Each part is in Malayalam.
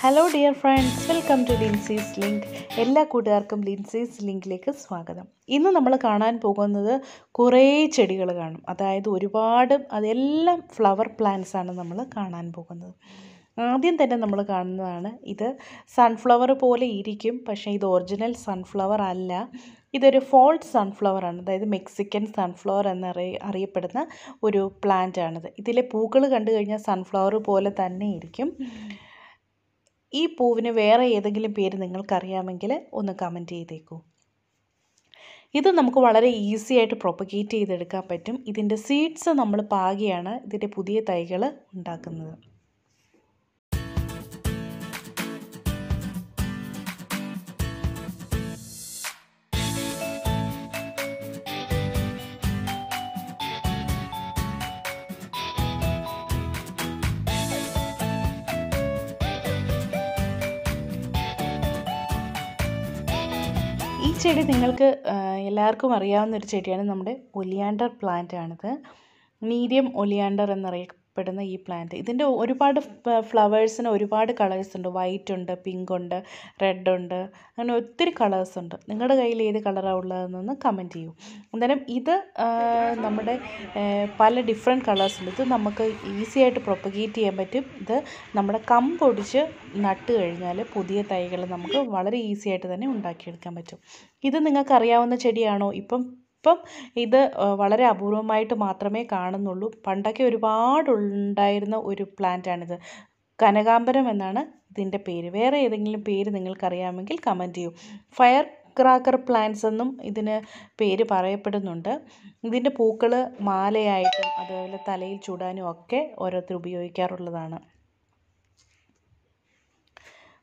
Hello dear friends, welcome to Lincy's link. എല്ലാ കൂട്ടുകാർക്കും ലിൻസീസ് ലിങ്കിലേക്ക് സ്വാഗതം. ഇന്ന് നമ്മൾ കാണാൻ പോകുന്നത് കുറേ ചെടികൾ കാണും. അതായത് അതെല്ലാം ഫ്ലവർ പ്ലാന്റ്സ് ആണ് നമ്മൾ കാണാൻ പോകുന്നത്. ആദ്യം തന്നെ നമ്മൾ കാണുന്നതാണ് ഇത്. സൺഫ്ലവർ പോലെ ഇരിക്കും, പക്ഷേ ഇത് ഒറിജിനൽ സൺഫ്ലവർ അല്ല. ഇതൊരു ഫോൾസ് സൺഫ്ലവർ ആണ്. അതായത് മെക്സിക്കൻ സൺഫ്ലവർ അറിയപ്പെടുന്ന ഒരു പ്ലാന്റ് ആണിത്. ഇതിലെ പൂക്കൾ കണ്ടു കഴിഞ്ഞാൽ സൺഫ്ലവർ പോലെ തന്നെ ഇരിക്കും. ഈ പൂവിന് വേറെ ഏതെങ്കിലും പേര് നിങ്ങൾക്കറിയാമെങ്കിൽ ഒന്ന് കമൻറ്റ് ചെയ്തേക്കൂ. ഇത് നമുക്ക് വളരെ ഈസി ആയിട്ട് പ്രൊപ്പഗേറ്റ് ചെയ്തെടുക്കാൻ പറ്റും. ഇതിൻ്റെ സീഡ്സ് നമ്മൾ പാകിയാണ് ഇതിൻ്റെ പുതിയ തൈകൾ ഉണ്ടാക്കുന്നത്. ഈ ചെടി നിങ്ങൾക്ക് എല്ലാവർക്കും അറിയാവുന്നൊരു ചെടിയാണ്. നമ്മുടെ ഒലിയാണ്ടർ പ്ലാന്റ് ആണിത്. മീഡിയം ഒലിയാണ്ടർ എന്നറിയപ്പെടുന്ന ഈ പ്ലാന്റ്, ഇതിൻ്റെ ഒരുപാട് ഫ്ലവേഴ്സിന് ഒരുപാട് കളേഴ്സ് ഉണ്ട്. വൈറ്റ് ഉണ്ട്, പിങ്ക് ഉണ്ട്, റെഡ് ഉണ്ട്, അങ്ങനെ ഒത്തിരി കളേഴ്സ് ഉണ്ട്. നിങ്ങളുടെ കയ്യിൽ ഏത് കളറാണ് ഉള്ളതെന്നൊന്ന് കമൻറ്റ് ചെയ്യൂ. അന്നേരം ഇത് നമ്മുടെ പല ഡിഫറെൻറ്റ് കളേഴ്സ് ഉണ്ട്. ഇത് നമുക്ക് ഈസി ആയിട്ട് പ്രൊപ്പഗേറ്റ് ചെയ്യാൻ പറ്റും. ഇത് നമ്മുടെ കമ്പൊടിച്ച് നട്ട് കഴിഞ്ഞാൽ പുതിയ തൈകൾ നമുക്ക് വളരെ ഈസി ആയിട്ട് തന്നെ ഉണ്ടാക്കിയെടുക്കാൻ പറ്റും. ഇത് നിങ്ങൾക്ക് അറിയാവുന്ന ചെടിയാണോ? ഇപ്പം ഇത് വളരെ അപൂർവമായിട്ട് മാത്രമേ കാണുന്നുള്ളൂ. പണ്ടൊക്കെ ഒരുപാടുണ്ടായിരുന്ന ഒരു പ്ലാന്റാണിത്. കനകാംബരം എന്നാണ് ഇതിൻ്റെ പേര്. വേറെ ഏതെങ്കിലും പേര് നിങ്ങൾക്കറിയാമെങ്കിൽ കമൻറ്റ് ചെയ്യൂ. ഫയർ ക്രാക്കർ പ്ലാന്റ്സ് എന്നും ഇതിന് പേര് പറയപ്പെടുന്നുണ്ട്. ഇതിൻ്റെ പൂക്കൾ മാലയായിട്ടും അതുപോലെ തലയിൽ ചൂടാനും ഒക്കെ ഓരോരുത്തർ ഉപയോഗിക്കാറുള്ളതാണ്.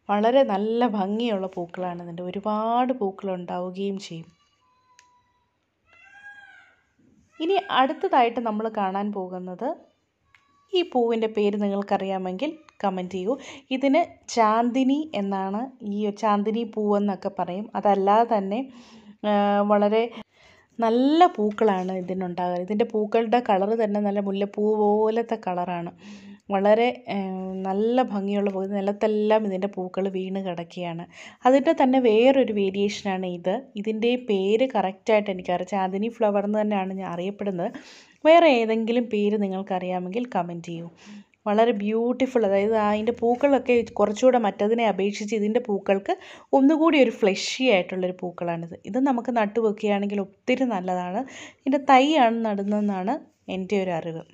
വളരെ നല്ല ഭംഗിയുള്ള പൂക്കളാണ് ഇതിൻ്റെ. ഒരുപാട് പൂക്കൾ ഉണ്ടാവുകയും ചെയ്യും. ഇനി അടുത്തതായിട്ട് നമ്മൾ കാണാൻ പോകുന്നത്, ഈ പൂവിൻ്റെ പേര് നിങ്ങൾക്കറിയാമെങ്കിൽ കമൻറ്റ് ചെയ്യൂ. ഇതിന് ചാന്ദിനി എന്നാണ്, ഈ ചാന്ദിനി പൂവെന്നൊക്കെ പറയും. അതല്ലാതെ തന്നെ വളരെ നല്ല പൂക്കളാണ് ഇതിനുണ്ടാകുക. ഇതിൻ്റെ പൂക്കളുടെ കളറ് തന്നെ നല്ല മുല്ലപ്പൂ പോലത്തെ കളറാണ്. വളരെ നല്ല ഭംഗിയുള്ള പൂ. നിലത്തെല്ലാം ഇതിൻ്റെ പൂക്കൾ വീണ് കിടക്കുകയാണ്. അതിൻ്റെ തന്നെ വേറൊരു വേരിയേഷനാണ് ഇത്. ഇതിൻ്റെ പേര് കറക്റ്റായിട്ട് എനിക്കറിയാം. ചാന്ദിനി ഫ്ലവർ എന്ന് തന്നെയാണ് ഞാൻ അറിയപ്പെടുന്നത്. വേറെ ഏതെങ്കിലും പേര് നിങ്ങൾക്കറിയാമെങ്കിൽ കമൻറ്റ് ചെയ്യൂ. വളരെ ബ്യൂട്ടിഫുൾ, അതായത് അതിൻ്റെ പൂക്കളൊക്കെ കുറച്ചുകൂടെ മറ്റതിനെ അപേക്ഷിച്ച് ഇതിൻ്റെ പൂക്കൾക്ക് ഒന്നുകൂടി ഒരു ഫ്ലഷി ആയിട്ടുള്ളൊരു പൂക്കളാണിത്. ഇത് നമുക്ക് നട്ടുവെക്കുകയാണെങ്കിൽ ഒത്തിരി നല്ലതാണ്. ഇതിൻ്റെ തൈയാണ് നടുന്നതെന്നാണ് എൻ്റെ ഒരു അറിവ്.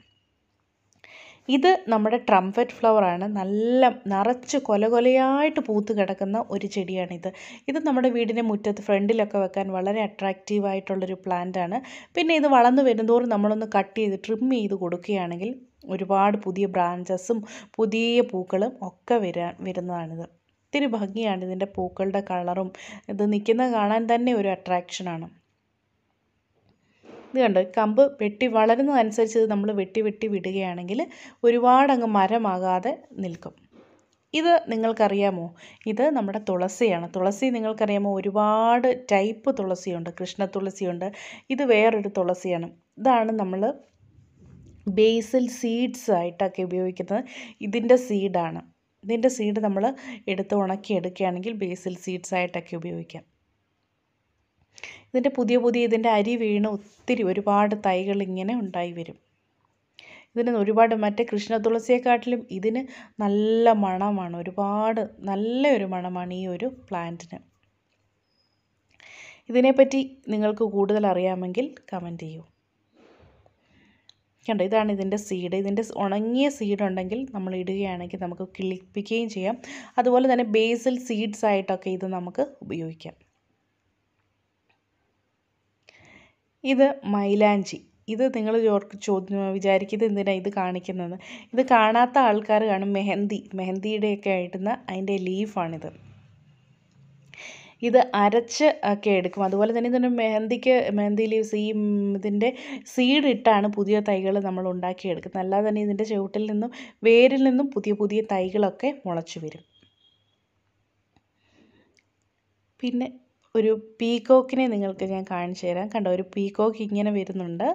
ഇത് നമ്മുടെ ട്രംപറ്റ് ഫ്ലവറാണ്. നല്ല നിറച്ച് കൊലകൊലയായിട്ട് പൂത്ത് കിടക്കുന്ന ഒരു ചെടിയാണിത്. ഇത് നമ്മുടെ വീടിൻ്റെ മുറ്റത്ത് ഫ്രണ്ടിലൊക്കെ വെക്കാൻ വളരെ അട്രാക്റ്റീവായിട്ടുള്ളൊരു പ്ലാന്റാണ്. പിന്നെ ഇത് വളർന്നു വരുന്തോറും നമ്മളൊന്ന് കട്ട് ചെയ്ത് ട്രിം ചെയ്ത് കൊടുക്കുകയാണെങ്കിൽ ഒരുപാട് പുതിയ ബ്രാഞ്ചസും പുതിയ പൂക്കളും ഒക്കെ വരുന്നതാണിത്. ഒത്തിരി ഭംഗിയാണ് ഇതിൻ്റെ പൂക്കളുടെ കളറും. ഇത് നിൽക്കുന്നത് കാണാൻ തന്നെ ഒരു അട്രാക്ഷനാണ്. ഇത് കണ്ടോ, കമ്പ് വളരുന്നതനുസരിച്ച് ഇത് നമ്മൾ വെട്ടി വിടുകയാണെങ്കിൽ ഒരുപാടങ്ങ് മരമാകാതെ നിൽക്കും. ഇത് നിങ്ങൾക്കറിയാമോ? ഇത് നമ്മുടെ തുളസിയാണ്. തുളസി നിങ്ങൾക്കറിയാമോ? ഒരുപാട് ടൈപ്പ് തുളസിയുണ്ട്. കൃഷ്ണ തുളസിയുണ്ട്. ഇത് വേറൊരു തുളസിയാണ്. ഇതാണ് നമ്മൾ ബേസിൽ സീഡ്സ് ആയിട്ടൊക്കെ ഉപയോഗിക്കുന്നത്. ഇതിൻ്റെ സീഡാണ്. ഇതിൻ്റെ സീഡ് നമ്മൾ എടുത്ത് ഉണക്കിയെടുക്കുകയാണെങ്കിൽ ബേസിൽ സീഡ്സ് ആയിട്ടൊക്കെ ഉപയോഗിക്കാം. ഇതിൻ്റെ ഇതിൻ്റെ അരി വീണ് ഒരുപാട് തൈകൾ ഇങ്ങനെ ഉണ്ടായി വരും. ഇതിന് ഒരുപാട് മറ്റേ കൃഷ്ണ തുളസിയെക്കാട്ടിലും ഇതിന് നല്ല മണമാണ്. നല്ലൊരു മണമാണ് ഈ ഒരു പ്ലാന്റിന്. ഇതിനെപ്പറ്റി നിങ്ങൾക്ക് കൂടുതൽ അറിയാമെങ്കിൽ കമൻറ്റ് ചെയ്യൂ. കണ്ടോ, ഇതാണ് ഇതിൻ്റെ സീഡ്. ഇതിൻ്റെ ഉണങ്ങിയ സീഡ് ഉണ്ടെങ്കിൽ നമ്മൾ ഇടുകയാണെങ്കിൽ നമുക്ക് കിളിപ്പിക്കുകയും ചെയ്യാം. അതുപോലെ തന്നെ ബേസിൽ സീഡ്സ് ആയിട്ടൊക്കെ ഇത് നമുക്ക് ഉപയോഗിക്കാം. ഇത് മൈലാഞ്ചി. ഇത് നിങ്ങൾ വിചാരിക്കുന്നത് എന്തിനാണ് ഇത് കാണിക്കുന്നത്? ഇത് കാണാത്ത ആൾക്കാർ കാണും. മെഹന്തിയുടെയൊക്കെ ആയിട്ടുന്ന അതിൻ്റെ ലീഫാണിത്. ഇത് അരച്ച് ഒക്കെ എടുക്കും. അതുപോലെ തന്നെ ഇതിന് മെഹന്തി ലീവ്സ്, ഇതിൻ്റെ സീഡ് ഇട്ടാണ് പുതിയ തൈകൾ നമ്മൾ ഉണ്ടാക്കിയെടുക്കുന്നത്. അല്ലാതെ തന്നെ ഇതിൻ്റെ ചുവട്ടിൽ നിന്നും വേരിൽ നിന്നും പുതിയ തൈകളൊക്കെ മുളച്ചു വരും. പിന്നെ ഒരു പീകോക്കിനെ നിങ്ങൾക്ക് ഞാൻ കാണിച്ചു തരാം. കണ്ടോ, ഒരു പീകോക്ക് ഇങ്ങനെ വരുന്നുണ്ട്.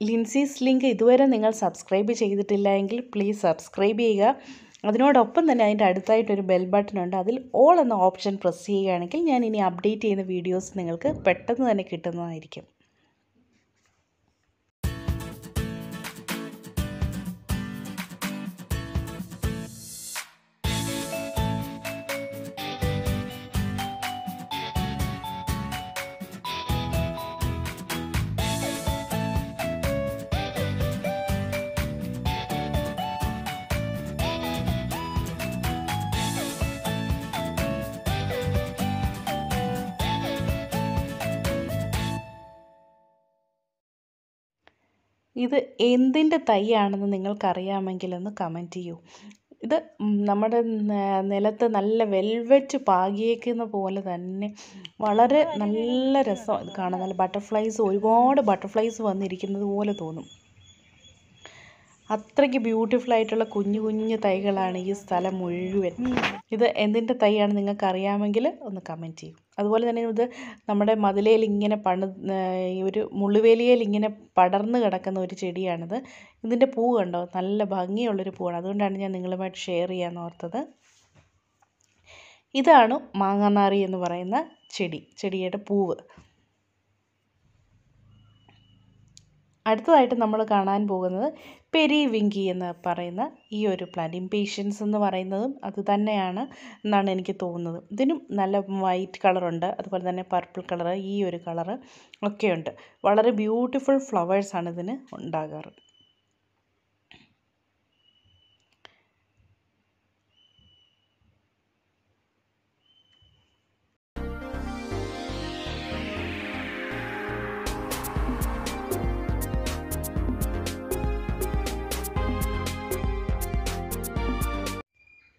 ലിൻസീസ് ലിങ്ക് ഇതുവരെ നിങ്ങൾ സബ്സ്ക്രൈബ് ചെയ്തിട്ടില്ല എങ്കിൽ പ്ലീസ് സബ്സ്ക്രൈബ് ചെയ്യുക. അതിനോടൊപ്പം തന്നെ അതിൻ്റെ അടുത്തായിട്ടൊരു ബെൽ ബട്ടൺ ഉണ്ട്. അതിൽ ഓൾ എന്ന ഓപ്ഷൻ പ്രസ് ചെയ്യുകയാണെങ്കിൽ ഞാൻ ഇനി അപ്ഡേറ്റ് ചെയ്യുന്ന വീഡിയോസ് നിങ്ങൾക്ക് പെട്ടെന്ന് തന്നെ കിട്ടുന്നതായിരിക്കും. ഇത് എന്തിൻ്റെ തൈയാണെന്ന് നിങ്ങൾക്കറിയാമെങ്കിലൊന്ന് കമൻറ്റ് ചെയ്യൂ. ഇത് നമ്മുടെ നിലത്ത് നല്ല വെൽവെറ്റ് പാകിയേക്കുന്ന പോലെ തന്നെ വളരെ നല്ല രസം ഇത് കാണാൻ. നല്ല ബട്ടർഫ്ലൈസ്, ഒരുപാട് ബട്ടർഫ്ലൈസ് വന്നിരിക്കുന്നത് പോലെ തോന്നും. അത്രയ്ക്ക് ബ്യൂട്ടിഫുൾ ആയിട്ടുള്ള കുഞ്ഞു കുഞ്ഞു തൈകളാണ് ഈ സ്ഥലം മുഴുവൻ. ഇത് എന്തിൻ്റെ തൈയാണ് നിങ്ങൾക്ക് അറിയാമെങ്കിൽ ഒന്ന് കമൻറ്റ് ചെയ്യും. അതുപോലെ തന്നെ ഇത് നമ്മുടെ മതിലയിൽ ഇങ്ങനെ ഈ ഒരു മുള്ളുവേലിയിൽ ഇങ്ങനെ പടർന്ന് കിടക്കുന്ന ഒരു ചെടിയാണിത്. ഇതിൻ്റെ പൂ കണ്ടോ, നല്ല ഭംഗിയുള്ളൊരു പൂവാണ്. അതുകൊണ്ടാണ് ഞാൻ നിങ്ങളുമായിട്ട് ഷെയർ ചെയ്യാമെന്ന് ഓർത്തത്. ഇതാണ് മാങ്ങാനാറി എന്ന് പറയുന്ന ചെടിയുടെ പൂവ്. അടുത്തതായിട്ട് നമ്മൾ കാണാൻ പോകുന്നത് പെരിവിങ്കി എന്ന് പറയുന്ന ഈ ഒരു പ്ലാന്റ്. ഇംപേഷ്യൻസ് എന്ന് പറയുന്നതും അത് തന്നെയാണ് എന്നാണ് എനിക്ക് തോന്നുന്നത്. ഇതിനും നല്ല വൈറ്റ് കളറുണ്ട്, അതുപോലെ തന്നെ പർപ്പിൾ കളറ്, ഈ ഒരു കളറ് ഒക്കെയുണ്ട്. വളരെ ബ്യൂട്ടിഫുൾ ഫ്ലവേഴ്സാണ് ഇതിന് ഉണ്ടാകാറ്.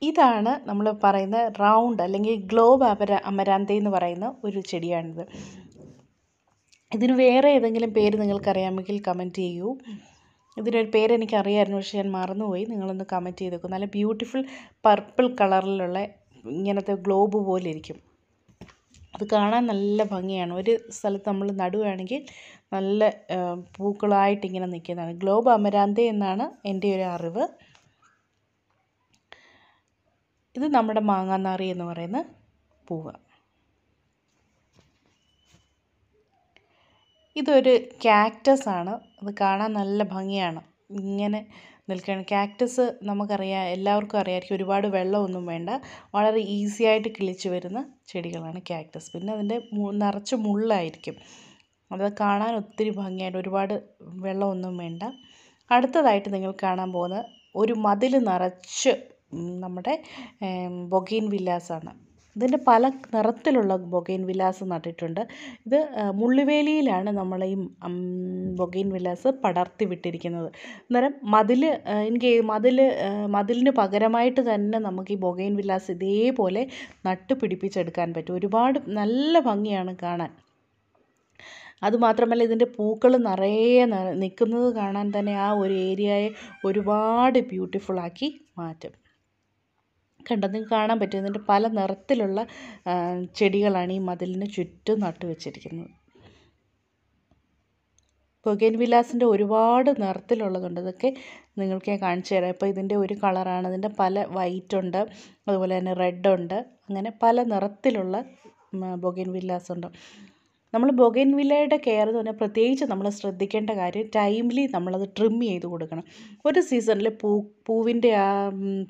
ഇതാണ് നമ്മൾ പറയുന്ന റൗണ്ട് അല്ലെങ്കിൽ ഗ്ലോബ് അമരാന്ത എന്ന് പറയുന്ന ഒരു ചെടിയാണിത്. ഇതിന് വേറെ ഏതെങ്കിലും പേര് നിങ്ങൾക്കറിയാമെങ്കിൽ കമൻറ്റ് ചെയ്യൂ. ഇതിനൊരു പേര് എനിക്കറിയാമായിരുന്നു, പക്ഷേ ഞാൻ മറന്നുപോയി. നിങ്ങളൊന്ന് കമൻറ്റ് ചെയ്തേക്കും. നല്ല ബ്യൂട്ടിഫുൾ പർപ്പിൾ കളറിലുള്ള ഇങ്ങനത്തെ ഗ്ലോബ് പോലെ ഇരിക്കും. അത് കാണാൻ നല്ല ഭംഗിയാണ്. ഒരു സ്ഥലത്ത് നമ്മൾ നടുകയാണെങ്കിൽ നല്ല പൂക്കളായിട്ട് ഇങ്ങനെ നിൽക്കുന്നതാണ്. ഗ്ലോബ് അമരാന്ത എന്നാണ് എൻ്റെ ഒരു അറിവ്. ഇത് നമ്മുടെ മാങ്ങാനാറി എന്ന് പറയുന്ന പൂവ്. ഇതൊരു കാക്ടസ് ആണ്. അത് കാണാൻ നല്ല ഭംഗിയാണ്. ഇങ്ങനെ നിൽക്കുകയാണ്. കാക്ടസ് നമുക്കറിയാം, എല്ലാവർക്കും അറിയാമായിരിക്കും. ഒരുപാട് വെള്ളമൊന്നും വേണ്ട, വളരെ ഈസി ആയിട്ട് കിളിച്ച് വരുന്ന ചെടികളാണ് കാക്ടസ്. പിന്നെ അതിൻ്റെ നിറച്ച് മുള്ളായിരിക്കും. അത് കാണാൻ ഒത്തിരി ഭംഗിയായിട്ട്, ഒരുപാട് വെള്ളമൊന്നും വേണ്ട. അടുത്തതായിട്ട് നിങ്ങൾ കാണാൻ പോകുന്നത് ഒരു മതിൽ നിറച്ച് നമ്മുടെ ബൊഗെയിൻ വില്ലാസാണ്. ഇതിൻ്റെ പല നിറത്തിലുള്ള ബൊഗെയിൻ വില്ലാസ് നട്ടിട്ടുണ്ട്. ഇത് മുള്ളുവേലിയിലാണ് നമ്മൾ ഈ ബൊഗെയിൻ വില്ലാസ് പടർത്തി വിട്ടിരിക്കുന്നത്. അന്നേരം മതിലിന് പകരമായിട്ട് തന്നെ നമുക്ക് ഈ ബൊഗെയിൻ വില്ലാസ് ഇതേപോലെ നട്ട് പിടിപ്പിച്ചെടുക്കാൻ പറ്റും. ഒരുപാട് നല്ല ഭംഗിയാണ് കാണാൻ. അതുമാത്രമല്ല, ഇതിൻ്റെ പൂക്കൾ നിറയെ നിൽക്കുന്നത് കാണാൻ തന്നെ ആ ഒരു ഏരിയയെ ഒരുപാട് ബ്യൂട്ടിഫുള്ളാക്കി മാറ്റും. കണ്ടോ, നിങ്ങൾക്ക് കാണാൻ പറ്റും. ഇതിൻ്റെ പല നിറത്തിലുള്ള ചെടികളാണ് ഈ മതിലിന് ചുറ്റും നട്ടു വെച്ചിരിക്കുന്നത്. ബൊഗെയിൻ വില്ലാസിൻ്റെ ഒരുപാട് നിറത്തിലുള്ളതുണ്ട്. ഇതൊക്കെ നിങ്ങൾക്ക് ഞാൻ കാണിച്ചു തരാം. ഇപ്പോൾ ഇതിൻ്റെ ഒരു കളറാണ്. ഇതിൻ്റെ പല വൈറ്റ് ഉണ്ട്, അതുപോലെ തന്നെ റെഡ് ഉണ്ട്. അങ്ങനെ പല നിറത്തിലുള്ള ബൊഗെയിൻ വില്ലാസ് ഉണ്ട്. നമ്മൾ ബൊഗെയിൻ വില്ലയുടെ കെയർ എന്ന് പറഞ്ഞാൽ പ്രത്യേകിച്ച് നമ്മൾ ശ്രദ്ധിക്കേണ്ട കാര്യം, ടൈംലി നമ്മളത് ട്രിം ചെയ്ത് കൊടുക്കണം. ഒരു സീസണിൽ പൂവിൻ്റെ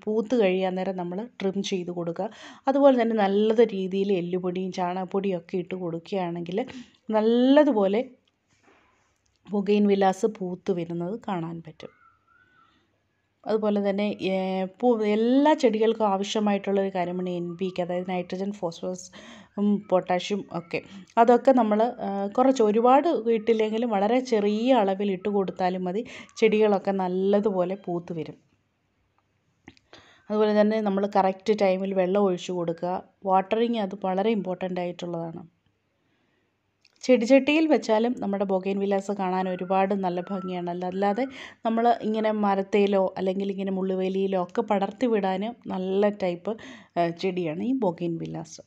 പൂത്ത് കഴിയാൻ നേരം നമ്മൾ ട്രിം ചെയ്ത് കൊടുക്കുക. അതുപോലെ തന്നെ നല്ലത് രീതിയിൽ എല്ലുപൊടിയും ചാണകപ്പൊടിയും ഒക്കെ ഇട്ട് കൊടുക്കുകയാണെങ്കിൽ നല്ലതുപോലെ ബൊഗെയിൻ വില്ലാസ് പൂത്ത് വരുന്നത് കാണാൻ പറ്റും. അതുപോലെ തന്നെ എല്ലാ ചെടികൾക്കും ആവശ്യമായിട്ടുള്ളൊരു കാര്യമാണ് NPK, അതായത് നൈട്രജൻ, ഫോസ്ഫറസ്, പൊട്ടാഷ്യം ഒക്കെ. അതൊക്കെ നമ്മൾ ഒരുപാട് ഇട്ടില്ലെങ്കിലും വളരെ ചെറിയ അളവിൽ ഇട്ട് കൊടുത്താലും മതി. ചെടികളൊക്കെ നല്ലതുപോലെ പൂത്ത് വരും. അതുപോലെ തന്നെ നമ്മൾ കറക്റ്റ് ടൈമിൽ വെള്ളം ഒഴിച്ചു കൊടുക്കുക. വാട്ടറിങ് അത് വളരെ ഇമ്പോർട്ടൻ്റ് ആയിട്ടുള്ളതാണ്. ചെടിച്ചട്ടിയിൽ വെച്ചാലും നമ്മുടെ ബൊഗെയിൻ വില്ലാസ് കാണാൻ ഒരുപാട് നല്ല ഭംഗിയാണ്. അല്ലാതെ നമ്മൾ ഇങ്ങനെ മരത്തേലോ അല്ലെങ്കിൽ ഇങ്ങനെ മുള്ളുവേലിയിലോ ഒക്കെ പടർത്തി വിടാനും നല്ല ടൈപ്പ് ചെടിയാണ് ഈ ബൊഗെയിൻ വില്ലാസ്.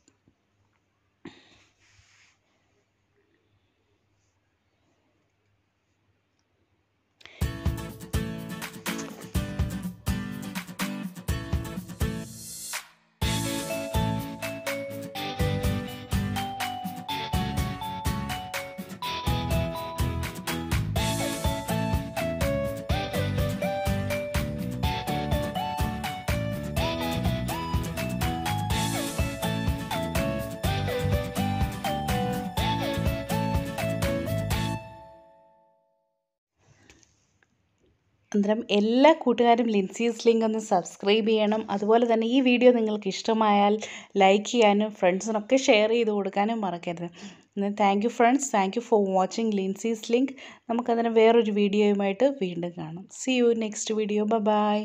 അന്നേരം എല്ലാ കൂട്ടുകാരും ലിൻസീസ് ലിങ്ക് ഒന്ന് സബ്സ്ക്രൈബ് ചെയ്യണം. അതുപോലെ തന്നെ ഈ വീഡിയോ നിങ്ങൾക്ക് ഇഷ്ടമായാൽ ലൈക്ക് ചെയ്യാനും ഫ്രണ്ട്സിനൊക്കെ ഷെയർ ചെയ്ത് കൊടുക്കാനും മറക്കരുത്. Thank you friends, thank you for watching Lincy's link. നമുക്കതിന് വേറൊരു വീഡിയോയുമായിട്ട് വീണ്ടും കാണാം. See you next video. By.